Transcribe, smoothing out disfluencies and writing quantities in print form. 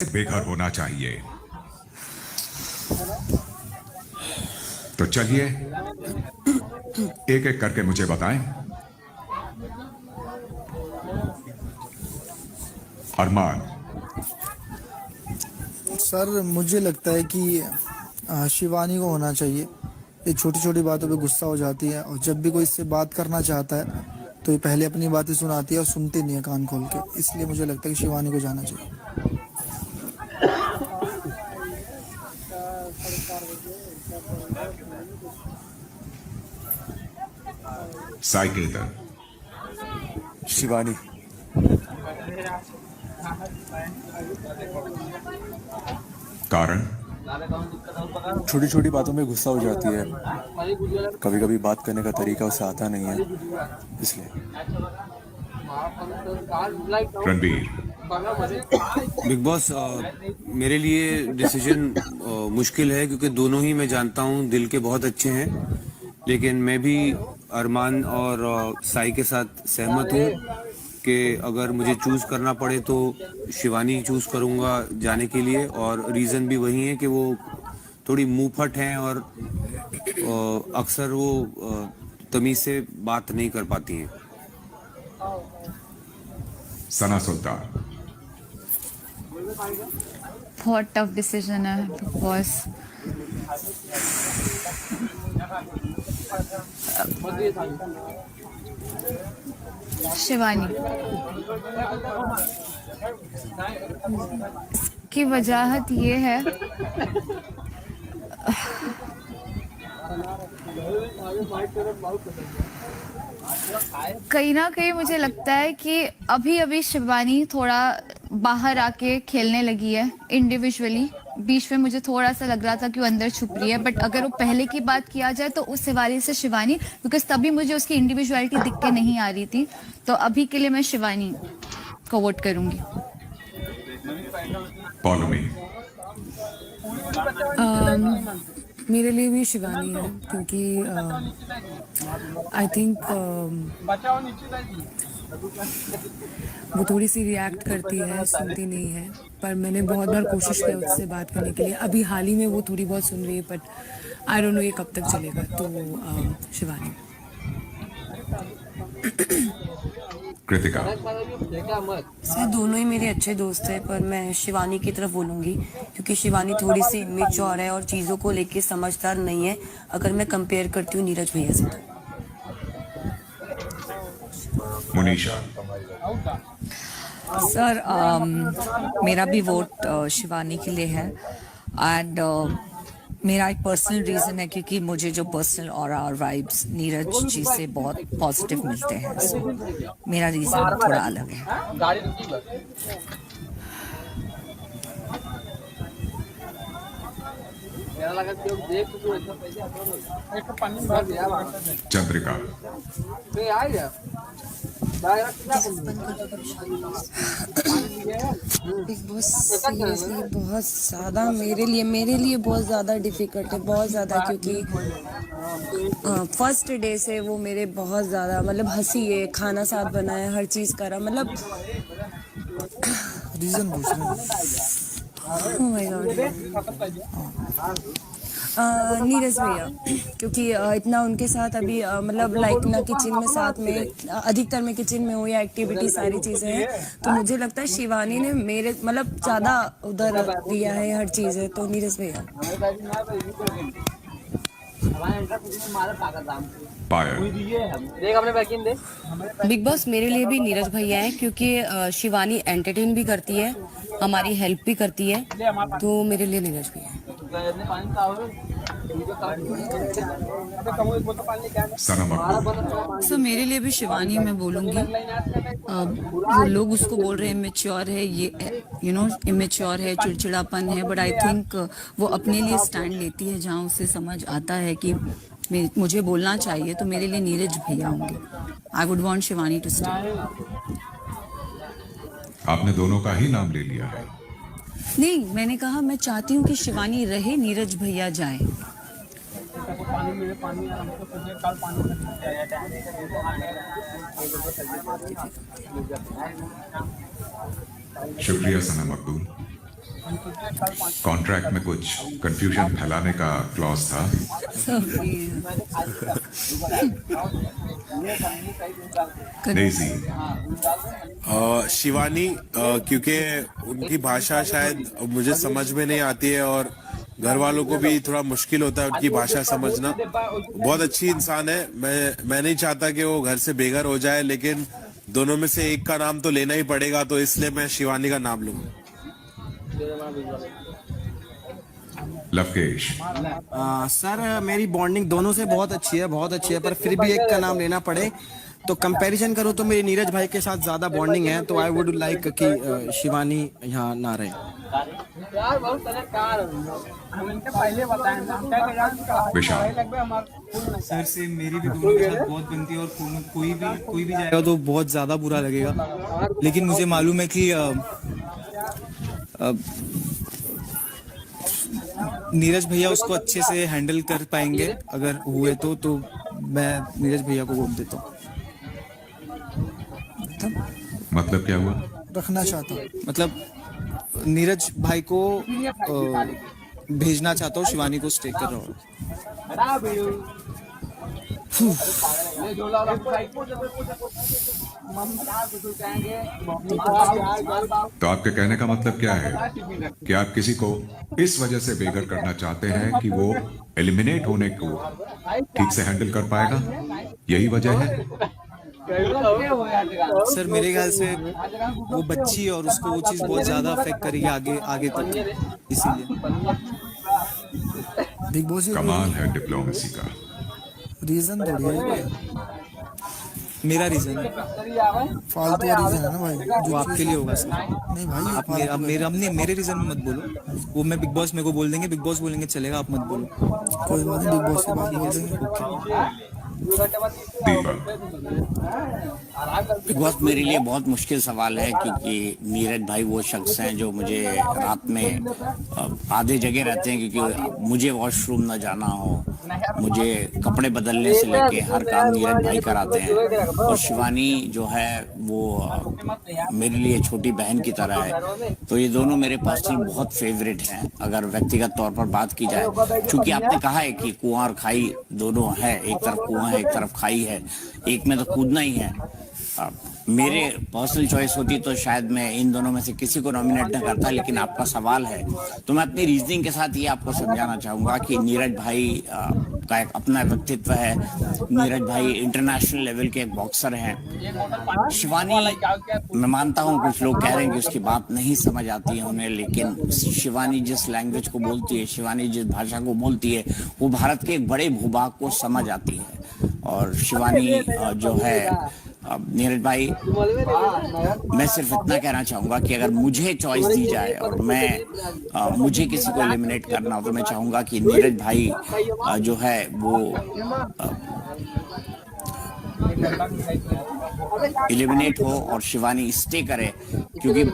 बेघर होना चाहिए। तो चलिए एक एक करके मुझे बताएं। अरमान। सर मुझे लगता है कि शिवानी को होना चाहिए। ये छोटी छोटी बातों पे गुस्सा हो जाती है और जब भी कोई इससे बात करना चाहता है तो ये पहले अपनी बातें सुनाती है और सुनती नहीं है कान खोल के, इसलिए मुझे लगता है कि शिवानी को जाना चाहिए। साइकेतर। शिवानी। कारण? छोटी छोटी बातों में गुस्सा हो जाती है, कभी कभी बात करने का तरीका उसे आता नहीं है, इसलिए। रणबीर। बिग बॉस, मेरे लिए डिसीजन मुश्किल है क्योंकि दोनों ही मैं जानता हूँ दिल के बहुत अच्छे हैं, लेकिन मैं भी अरमान और साई के साथ सहमत हूँ कि अगर मुझे चूज़ करना पड़े तो शिवानी चूज़ करूँगा जाने के लिए। और रीज़न भी वही है कि वो थोड़ी मुंहफट हैं और अक्सर वो तमीज़ से बात नहीं कर पाती हैं। सना सुल्तान। बहुत टफ डिसीजन है बिग बॉस। शिवानी की वजह ये है, कहीं ना कहीं मुझे लगता है कि अभी अभी शिवानी थोड़ा बाहर आके खेलने लगी है इंडिविजुअली। बीच में मुझे थोड़ा सा लग रहा था कि वो अंदर छुप रही है, बट अगर वो पहले की बात किया जाए तो उस हवाले से शिवानी, बिकॉज तभी मुझे उसकी इंडिविजुअलिटी दिख के नहीं आ रही थी। तो अभी के लिए मैं शिवानी को वोट करूंगी। पौलमी। मेरे लिए भी शिवानी है क्योंकि आई थिंक वो थोड़ी सी रिएक्ट करती है, सुनती नहीं है। पर मैंने बहुत बार कोशिश की उससे बात करने के लिए, अभी हाल ही में वो थोड़ी बहुत सुन रही है, बट आई डोंट नो ये कब तक चलेगा। तो शिवानी। कृतिका। सर दोनों ही मेरे अच्छे दोस्त हैं, पर मैं शिवानी की तरफ बोलूँगी क्योंकि शिवानी थोड़ी सी इमेच्योर है और चीज़ों को लेके समझदार नहीं है, अगर मैं कंपेयर करती हूँ नीरज भैया से। तो मुनीषा। सर मेरा भी वोट शिवानी के लिए है। एंड मेरा एक पर्सनल रीज़न है क्योंकि मुझे जो पर्सनल और वाइब्स नीरज जी से बहुत पॉजिटिव मिलते हैं, सो मेरा रीज़न थोड़ा अलग है। चंद्रिका। बिग बॉस सीरियसली बहुत ज़्यादा मेरे लिए बहुत ज़्यादा डिफ़िकल्ट है, बहुत ज़्यादा, क्योंकि फर्स्ट डे से वो मेरे बहुत ज़्यादा मतलब हंसी है, खाना साथ बनाया, हर चीज़ करा, मतलब रीजन पूछ रहे हैं। Oh my God. नीरज भैया, क्योंकि इतना उनके साथ अभी मतलब लाइक ना किचन में साथ में अधिकतर मैं किचन में हूँ या एक्टिविटी सारी चीज़ें हैं, तो मुझे लगता है शिवानी ने मेरे मतलब ज़्यादा उधर दिया है हर चीज़ें। तो नीरज भैया। बिग बॉस मेरे लिए भी नीरज भैया है क्योंकि शिवानी एंटरटेन भी करती है, हमारी हेल्प भी करती है, तो मेरे लिए नीरज भैया है। सो मेरे लिए भी शिवानी मैं बोलूँगी। वो लोग उसको बोल रहे हैं इमेच्योर है, ये इमेच्योर है, चिड़चिड़ापन है, बट आई थिंक वो अपने लिए स्टैंड लेती है जहाँ उसे समझ आता है कि मुझे बोलना चाहिए। तो मेरे लिए नीरज भैया होंगे। I would want Shivani to stay. आपने दोनों का ही नाम ले लिया है। नहीं, मैंने कहा मैं चाहती हूँ कि शिवानी रहे, नीरज भैया जाए। शुक्रिया सना मकबूल। कॉन्ट्रैक्ट में कुछ कंफ्यूजन फैलाने का क्लॉज था। डेजी, शिवानी, क्योंकि उनकी भाषा शायद मुझे समझ में नहीं आती है और घर वालों को भी थोड़ा मुश्किल होता है उनकी भाषा समझना। बहुत अच्छी इंसान है, मैं नहीं चाहता कि वो घर से बेघर हो जाए, लेकिन दोनों में से एक का नाम तो लेना ही पड़ेगा, तो इसलिए मैं शिवानी का नाम लूंगा। लवकेश, सर मेरी बॉन्डिंग दोनों से बहुत अच्छी है, पर फिर भी एक का नाम लेना पड़े तो कंपैरिजन करूँ तो मेरी नीरज भाई के साथ ज़्यादा बॉन्डिंग है, तो आई वुड लाइक कि शिवानी यहाँ ना रहे। विशाल, सर से मेरी भी दोनों के साथ बहुत बनती है और कोई भी जाएगा तो बहुत ज़्यादा बुरा लगेगा, लेकिन मुझे मालूम है कि नीरज भैया उसको अच्छे से हैंडल कर पाएंगे, अगर हुए तो मैं नीरज भैया को वोट देता हूँ। मतलब क्या हुआ? रखना चाहता हूँ, मतलब नीरज भाई को भेजना चाहता हूँ, शिवानी को स्टे कर रहा हूँ। तो आपके कहने का मतलब क्या है कि आप किसी को इस वजह से बेघर करना चाहते हैं कि वो एलिमिनेट होने को ठीक से हैंडल कर पाएगा, यही वजह है? सर मेरे ख्याल से वो बच्ची और उसको वो चीज़ बहुत ज़्यादा अफेक्ट करेगी आगे तक, इसीलिए। बिग बॉस कमाल है डिप्लोमेसी का। रीजन थोड़ी है, मेरा रीजन है, फालतू रीजन है ना भाई, वो आपके लिए होगा सर। नहीं भाई, आप मेरे रीजन में मत बोलो, वो मैं बिग बॉस मेरे को बोल देंगे, बिग बॉस बोलेंगे चलेगा, आप मत बोलो। कोई बात नहीं, बिग बॉस के बाद बोल देंगे। बिग बॉस, मेरे लिए बहुत मुश्किल सवाल है, क्योंकि नीरज भाई वो शख्स हैं जो मुझे रात में आधे जगह रहते हैं, क्योंकि मुझे वॉशरूम न जाना हो, मुझे कपड़े बदलने से लेके हर काम नीरज भाई कराते हैं। और शिवानी जो है वो मेरे लिए छोटी बहन की तरह है, तो ये दोनों मेरे पर्सनल बहुत फेवरेट हैं अगर व्यक्तिगत तौर पर बात की जाए। क्योंकि आपने कहा है कि कुआं और खाई दोनों है, एक तरफ कुआं है एक तरफ खाई है, एक में तो कूदना ही है। मेरे पर्सनल चॉइस होती तो शायद मैं इन दोनों में से किसी को नॉमिनेट न करता, लेकिन आपका सवाल है तो मैं अपनी रीजनिंग के साथ ये आपको समझाना चाहूँगा कि नीरज भाई का एक अपना व्यक्तित्व है। नीरज भाई इंटरनेशनल लेवल के एक बॉक्सर हैं। शिवानी, मैं मानता हूँ कुछ लोग कह रहे हैं कि उसकी बात नहीं समझ आती है उन्हें, लेकिन शिवानी जिस लैंग्वेज को बोलती है, शिवानी जिस भाषा को बोलती है, वो भारत के एक बड़े भूभाग को समझ आती है। और शिवानी जो है, नीरज भाई, मैं सिर्फ इतना कहना चाहूँगा कि अगर मुझे चॉइस दी जाए और मुझे किसी को एलिमिनेट करना हो तो मैं चाहूँगा कि नीरज भाई जो है वो एलिमिनेट हो और शिवानी स्टे करे, क्योंकि